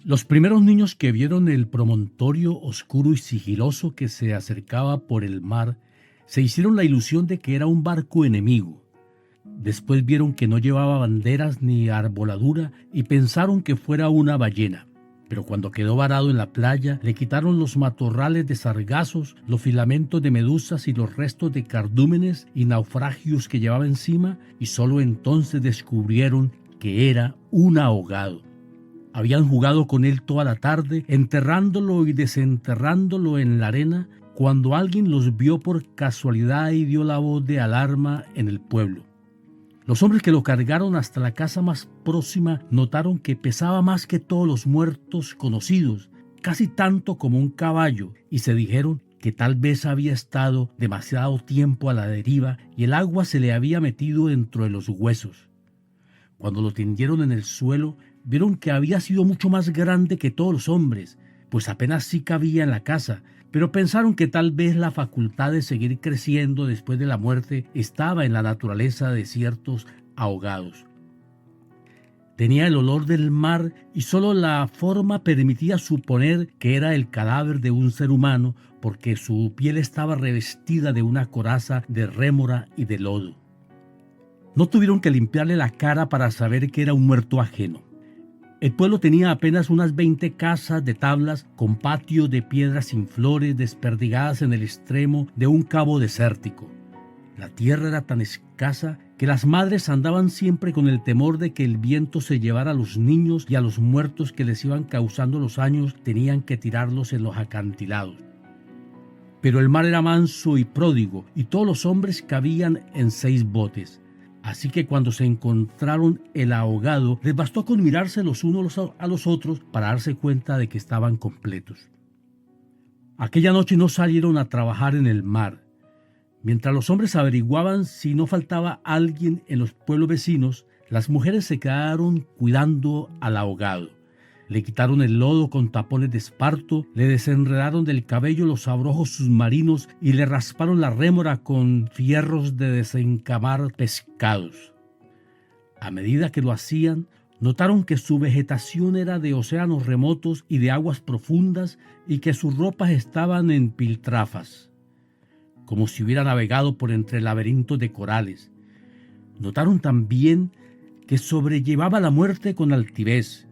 Los primeros niños que vieron el promontorio oscuro y sigiloso que se acercaba por el mar se hicieron la ilusión de que era un barco enemigo. Después vieron que no llevaba banderas ni arboladura y pensaron que fuera una ballena. Pero cuando quedó varado en la playa, le quitaron los matorrales de sargazos, los filamentos de medusas y los restos de cardúmenes y naufragios que llevaba encima, y solo entonces descubrieron que era un ahogado. Habían jugado con él toda la tarde, enterrándolo y desenterrándolo en la arena, cuando alguien los vio por casualidad y dio la voz de alarma en el pueblo. Los hombres que lo cargaron hasta la casa más próxima notaron que pesaba más que todos los muertos conocidos, casi tanto como un caballo, y se dijeron que tal vez había estado demasiado tiempo a la deriva y el agua se le había metido dentro de los huesos. Cuando lo tendieron en el suelo, vieron que había sido mucho más grande que todos los hombres, pues apenas sí cabía en la casa, pero pensaron que tal vez la facultad de seguir creciendo después de la muerte estaba en la naturaleza de ciertos ahogados. Tenía el olor del mar y solo la forma permitía suponer que era el cadáver de un ser humano, porque su piel estaba revestida de una coraza de rémora y de lodo. No tuvieron que limpiarle la cara para saber que era un muerto ajeno. El pueblo tenía apenas unas 20 casas de tablas con patios de piedras sin flores desperdigadas en el extremo de un cabo desértico. La tierra era tan escasa que las madres andaban siempre con el temor de que el viento se llevara a los niños, y a los muertos que les iban causando los años tenían que tirarlos en los acantilados. Pero el mar era manso y pródigo, y todos los hombres cabían en 6 botes. Así que cuando se encontraron el ahogado, les bastó con mirarse los unos a los otros para darse cuenta de que estaban completos. Aquella noche no salieron a trabajar en el mar. Mientras los hombres averiguaban si no faltaba alguien en los pueblos vecinos, las mujeres se quedaron cuidando al ahogado. Le quitaron el lodo con tapones de esparto, le desenredaron del cabello los abrojos submarinos y le rasparon la rémora con fierros de desencamar pescados. A medida que lo hacían, notaron que su vegetación era de océanos remotos y de aguas profundas, y que sus ropas estaban en piltrafas, como si hubiera navegado por entre laberintos de corales. Notaron también que sobrellevaba la muerte con altivez,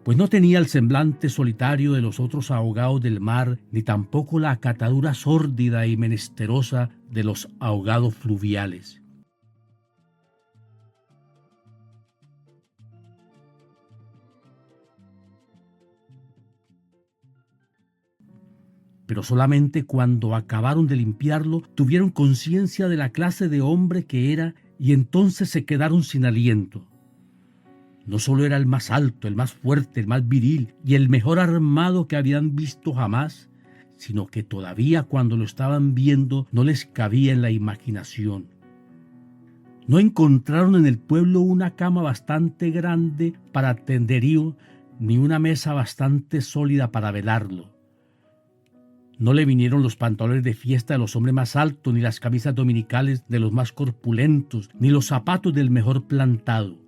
pues no tenía el semblante solitario de los otros ahogados del mar, ni tampoco la acatadura sórdida y menesterosa de los ahogados fluviales. Pero solamente cuando acabaron de limpiarlo tuvieron conciencia de la clase de hombre que era, y entonces se quedaron sin aliento. No solo era el más alto, el más fuerte, el más viril y el mejor armado que habían visto jamás, sino que todavía cuando lo estaban viendo no les cabía en la imaginación. No encontraron en el pueblo una cama bastante grande para tenderío, ni una mesa bastante sólida para velarlo. No le vinieron los pantalones de fiesta de los hombres más altos, ni las camisas dominicales de los más corpulentos, ni los zapatos del mejor plantado.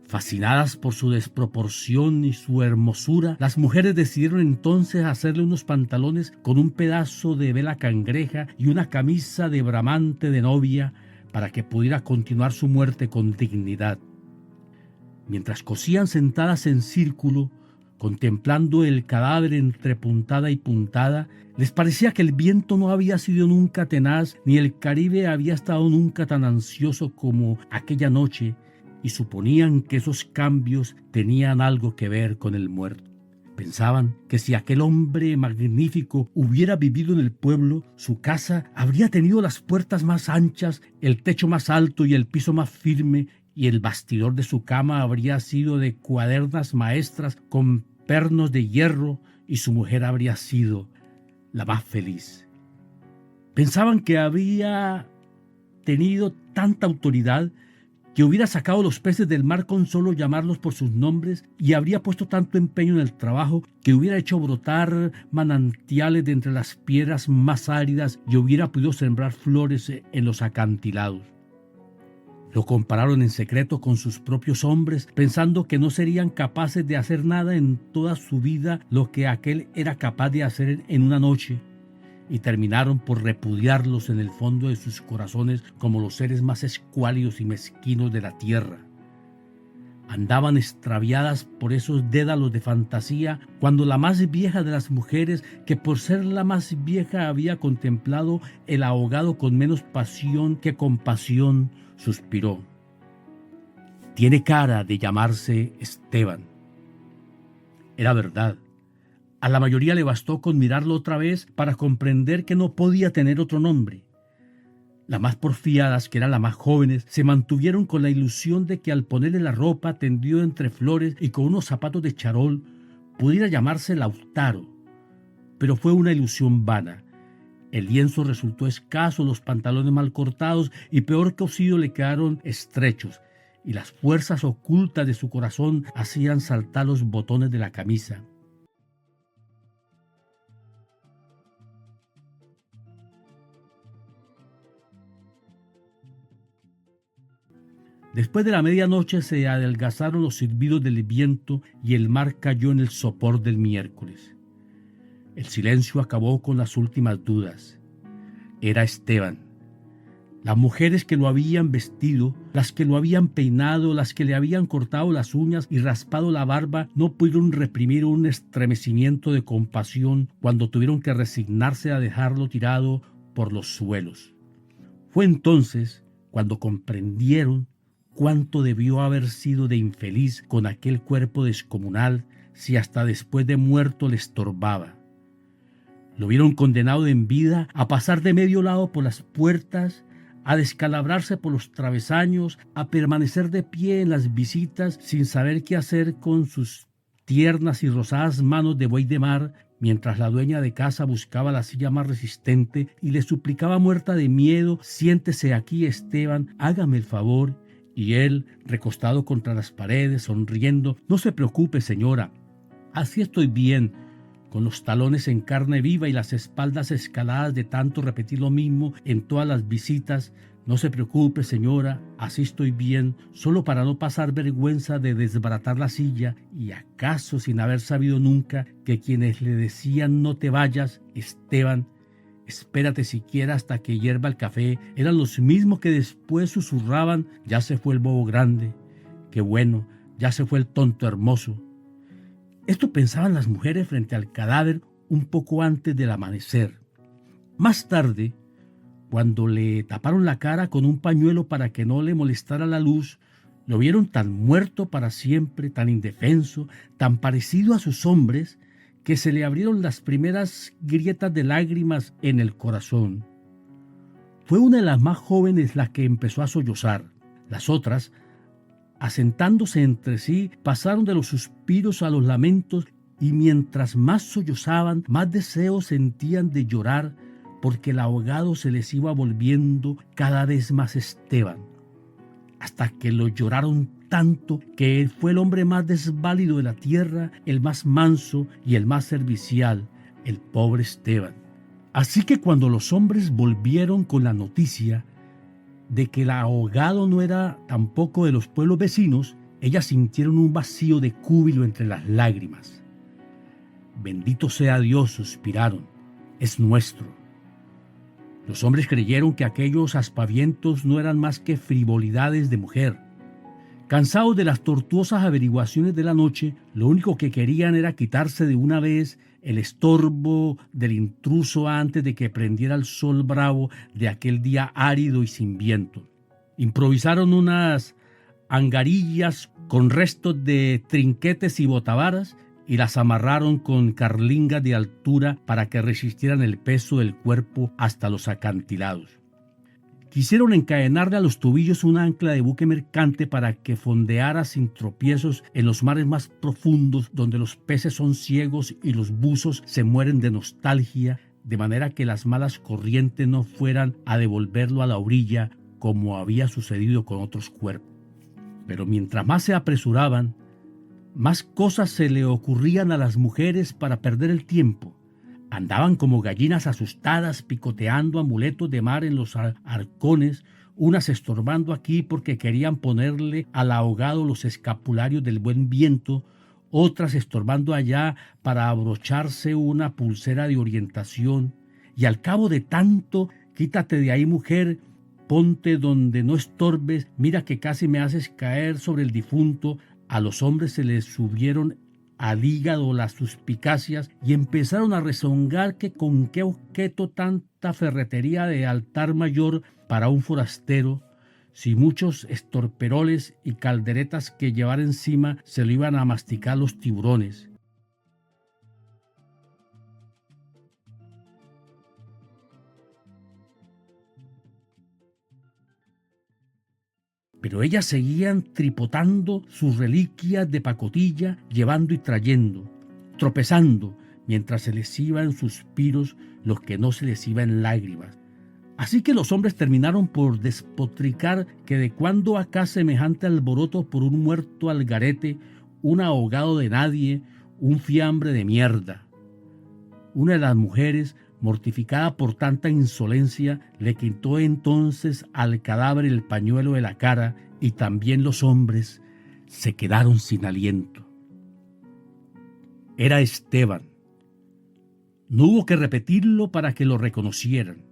Fascinadas por su desproporción y su hermosura, las mujeres decidieron entonces hacerle unos pantalones con un pedazo de vela cangreja y una camisa de bramante de novia para que pudiera continuar su muerte con dignidad. Mientras cosían sentadas en círculo, contemplando el cadáver entre puntada y puntada, les parecía que el viento no había sido nunca tenaz, ni el Caribe había estado nunca tan ansioso como aquella noche, y suponían que esos cambios tenían algo que ver con el muerto. Pensaban que si aquel hombre magnífico hubiera vivido en el pueblo, su casa habría tenido las puertas más anchas, el techo más alto y el piso más firme, y el bastidor de su cama habría sido de cuadernas maestras con pernos de hierro, y su mujer habría sido la más feliz. Pensaban que había tenido tanta autoridad que hubiera sacado los peces del mar con solo llamarlos por sus nombres, y habría puesto tanto empeño en el trabajo que hubiera hecho brotar manantiales de entre las piedras más áridas y hubiera podido sembrar flores en los acantilados. Lo compararon en secreto con sus propios hombres, pensando que no serían capaces de hacer nada en toda su vida lo que aquel era capaz de hacer en una noche, y terminaron por repudiarlos en el fondo de sus corazones como los seres más escuálidos y mezquinos de la tierra. Andaban extraviadas por esos dédalos de fantasía cuando la más vieja de las mujeres, que por ser la más vieja había contemplado el ahogado con menos pasión que compasión, suspiró: «Tiene cara de llamarse Esteban». Era verdad. A la mayoría le bastó con mirarlo otra vez para comprender que no podía tener otro nombre. Las más porfiadas, que eran las más jóvenes, se mantuvieron con la ilusión de que al ponerle la ropa tendido entre flores y con unos zapatos de charol pudiera llamarse Lautaro. Pero fue una ilusión vana. El lienzo resultó escaso, los pantalones mal cortados y peor cosido le quedaron estrechos, y las fuerzas ocultas de su corazón hacían saltar los botones de la camisa. Después de la medianoche se adelgazaron los silbidos del viento y el mar cayó en el sopor del miércoles. El silencio acabó con las últimas dudas. Era Esteban. Las mujeres que lo habían vestido, las que lo habían peinado, las que le habían cortado las uñas y raspado la barba, no pudieron reprimir un estremecimiento de compasión cuando tuvieron que resignarse a dejarlo tirado por los suelos. Fue entonces cuando comprendieron cuánto debió haber sido de infeliz con aquel cuerpo descomunal si hasta después de muerto le estorbaba. Lo vieron condenado en vida a pasar de medio lado por las puertas, a descalabrarse por los travesaños, a permanecer de pie en las visitas sin saber qué hacer con sus tiernas y rosadas manos de buey de mar, mientras la dueña de casa buscaba la silla más resistente y le suplicaba muerta de miedo: «Siéntese aquí, Esteban, hágame el favor». Y él, recostado contra las paredes, sonriendo: «No se preocupe, señora, así estoy bien», con los talones en carne viva y las espaldas escaladas de tanto repetir lo mismo en todas las visitas. «No se preocupe, señora, así estoy bien», solo para no pasar vergüenza de desbaratar la silla, y acaso sin haber sabido nunca que quienes le decían «no te vayas, Esteban, espérate siquiera hasta que hierva el café», eran los mismos que después susurraban: «Ya se fue el bobo grande, qué bueno, ya se fue el tonto hermoso». Esto pensaban las mujeres frente al cadáver un poco antes del amanecer. Más tarde, cuando le taparon la cara con un pañuelo para que no le molestara la luz, lo vieron tan muerto para siempre, tan indefenso, tan parecido a sus hombres, que se le abrieron las primeras grietas de lágrimas en el corazón. Fue una de las más jóvenes la que empezó a sollozar. Las otras, asentándose entre sí, pasaron de los suspiros a los lamentos, y mientras más sollozaban, más deseos sentían de llorar, porque el ahogado se les iba volviendo cada vez más Esteban, hasta que lo lloraron tanto que él fue el hombre más desválido de la tierra, el más manso y el más servicial, el pobre Esteban. Así que cuando los hombres volvieron con la noticia de que el ahogado no era tampoco de los pueblos vecinos, ellas sintieron un vacío de júbilo entre las lágrimas. «Bendito sea Dios», suspiraron, «es nuestro». Los hombres creyeron que aquellos aspavientos no eran más que frivolidades de mujer. Cansados de las tortuosas averiguaciones de la noche, lo único que querían era quitarse de una vez el estorbo del intruso antes de que prendiera el sol bravo de aquel día árido y sin viento. Improvisaron unas angarillas con restos de trinquetes y botavaras y las amarraron con carlingas de altura para que resistieran el peso del cuerpo hasta los acantilados. Quisieron encadenarle a los tobillos un ancla de buque mercante para que fondeara sin tropiezos en los mares más profundos, donde los peces son ciegos y los buzos se mueren de nostalgia, de manera que las malas corrientes no fueran a devolverlo a la orilla como había sucedido con otros cuerpos. Pero mientras más se apresuraban, más cosas se le ocurrían a las mujeres para perder el tiempo. Andaban como gallinas asustadas picoteando amuletos de mar en los arcones, unas estorbando aquí porque querían ponerle al ahogado los escapularios del buen viento, otras estorbando allá para abrocharse una pulsera de orientación, y al cabo de tanto, quítate de ahí, mujer, ponte donde no estorbes, mira que casi me haces caer sobre el difunto. A los hombres se les subieron al hígado las suspicacias y empezaron a rezongar que con qué objeto tanta ferretería de altar mayor para un forastero, si muchos estorperoles y calderetas que llevar encima se lo iban a masticar los tiburones. Pero ellas seguían tripotando sus reliquias de pacotilla, llevando y trayendo, tropezando, mientras se les iba en suspiros los que no se les iba en lágrimas. Así que los hombres terminaron por despotricar que de cuando acá semejante alboroto por un muerto al garete, un ahogado de nadie, un fiambre de mierda. Una de las mujeres, mortificada por tanta insolencia, le quitó entonces al cadáver el pañuelo de la cara, y también los hombres se quedaron sin aliento. Era Esteban. No hubo que repetirlo para que lo reconocieran.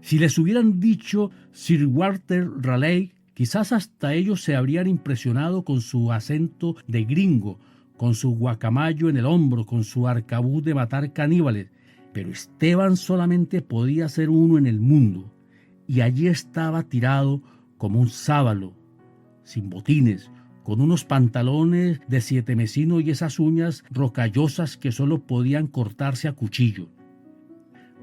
Si les hubieran dicho Sir Walter Raleigh, quizás hasta ellos se habrían impresionado con su acento de gringo, con su guacamayo en el hombro, con su arcabuz de matar caníbales. Pero Esteban solamente podía ser uno en el mundo, y allí estaba tirado como un sábalo, sin botines, con unos pantalones de 7 mecinos y esas uñas rocallosas que solo podían cortarse a cuchillo.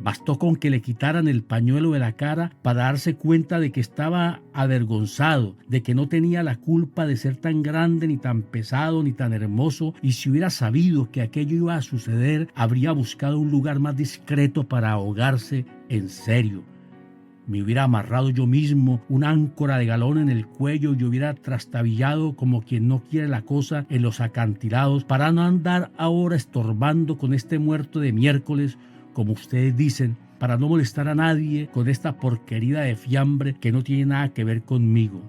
Bastó con que le quitaran el pañuelo de la cara para darse cuenta de que estaba avergonzado, de que no tenía la culpa de ser tan grande, ni tan pesado, ni tan hermoso, y si hubiera sabido que aquello iba a suceder, habría buscado un lugar más discreto para ahogarse en serio. Me hubiera amarrado yo mismo una áncora de galón en el cuello y hubiera trastabillado como quien no quiere la cosa en los acantilados para no andar ahora estorbando con este muerto de miércoles, como ustedes dicen, para no molestar a nadie con esta porquería de fiambre que no tiene nada que ver conmigo.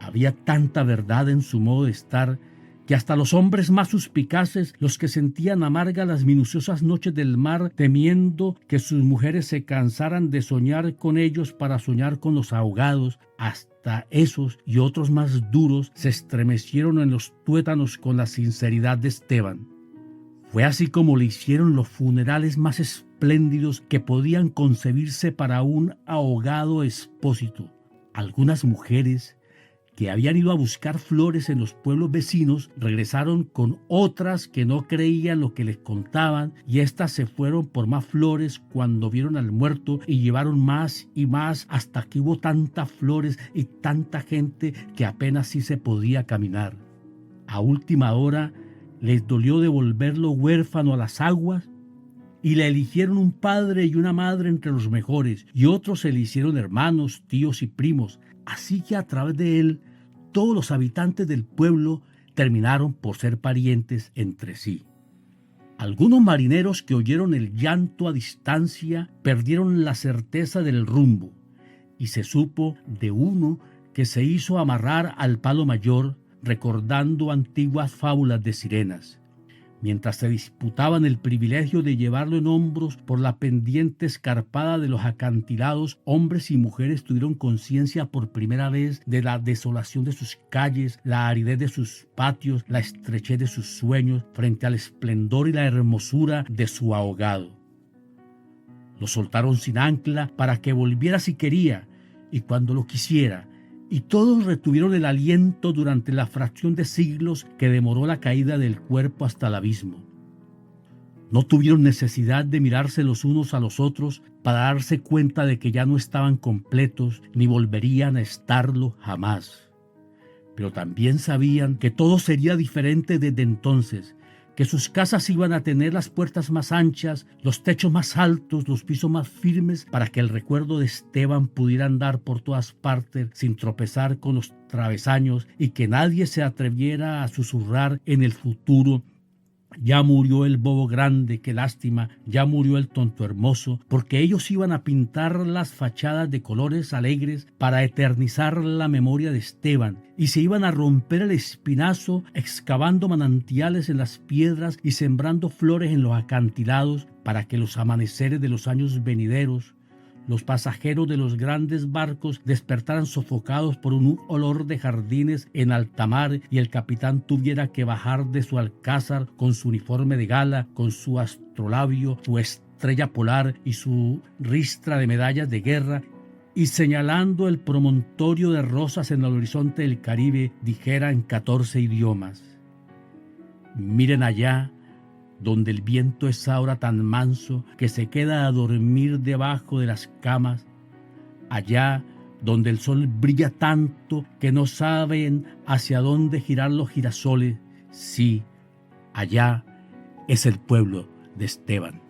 Había tanta verdad en su modo de estar que hasta los hombres más suspicaces, los que sentían amargas las minuciosas noches del mar, temiendo que sus mujeres se cansaran de soñar con ellos para soñar con los ahogados, hasta esos y otros más duros se estremecieron en los tuétanos con la sinceridad de Esteban. Fue así como le hicieron los funerales más espléndidos que podían concebirse para un ahogado expósito. Algunas mujeres que habían ido a buscar flores en los pueblos vecinos regresaron con otras que no creían lo que les contaban, y éstas se fueron por más flores cuando vieron al muerto y llevaron más y más hasta que hubo tantas flores y tanta gente que apenas sí se podía caminar. A última hora les dolió devolverlo huérfano a las aguas y le eligieron un padre y una madre entre los mejores, y otros se le hicieron hermanos, tíos y primos. Así que a través de él, todos los habitantes del pueblo terminaron por ser parientes entre sí. Algunos marineros que oyeron el llanto a distancia perdieron la certeza del rumbo, y se supo de uno que se hizo amarrar al palo mayor, recordando antiguas fábulas de sirenas. Mientras se disputaban el privilegio de llevarlo en hombros por la pendiente escarpada de los acantilados, hombres y mujeres tuvieron conciencia por primera vez de la desolación de sus calles, la aridez de sus patios, la estrechez de sus sueños, frente al esplendor y la hermosura de su ahogado. Lo soltaron sin ancla para que volviera si quería y cuando lo quisiera, y todos retuvieron el aliento durante la fracción de siglos que demoró la caída del cuerpo hasta el abismo. No tuvieron necesidad de mirarse los unos a los otros para darse cuenta de que ya no estaban completos ni volverían a estarlo jamás. Pero también sabían que todo sería diferente desde entonces, que sus casas iban a tener las puertas más anchas, los techos más altos, los pisos más firmes, para que el recuerdo de Esteban pudiera andar por todas partes sin tropezar con los travesaños, y que nadie se atreviera a susurrar en el futuro: Ya murió el bobo grande, qué lástima, ya murió el tonto hermoso, porque ellos iban a pintar las fachadas de colores alegres para eternizar la memoria de Esteban, y se iban a romper el espinazo excavando manantiales en las piedras y sembrando flores en los acantilados para que los amaneceres de los años venideros, los pasajeros de los grandes barcos despertaran sofocados por un olor de jardines en alta mar y el capitán tuviera que bajar de su alcázar con su uniforme de gala, con su astrolabio, su estrella polar y su ristra de medallas de guerra, y señalando el promontorio de rosas en el horizonte del Caribe, dijera en 14 idiomas: miren allá, donde el viento es ahora tan manso que se queda a dormir debajo de las camas, allá donde el sol brilla tanto que no saben hacia dónde girar los girasoles, sí, allá es el pueblo de Esteban.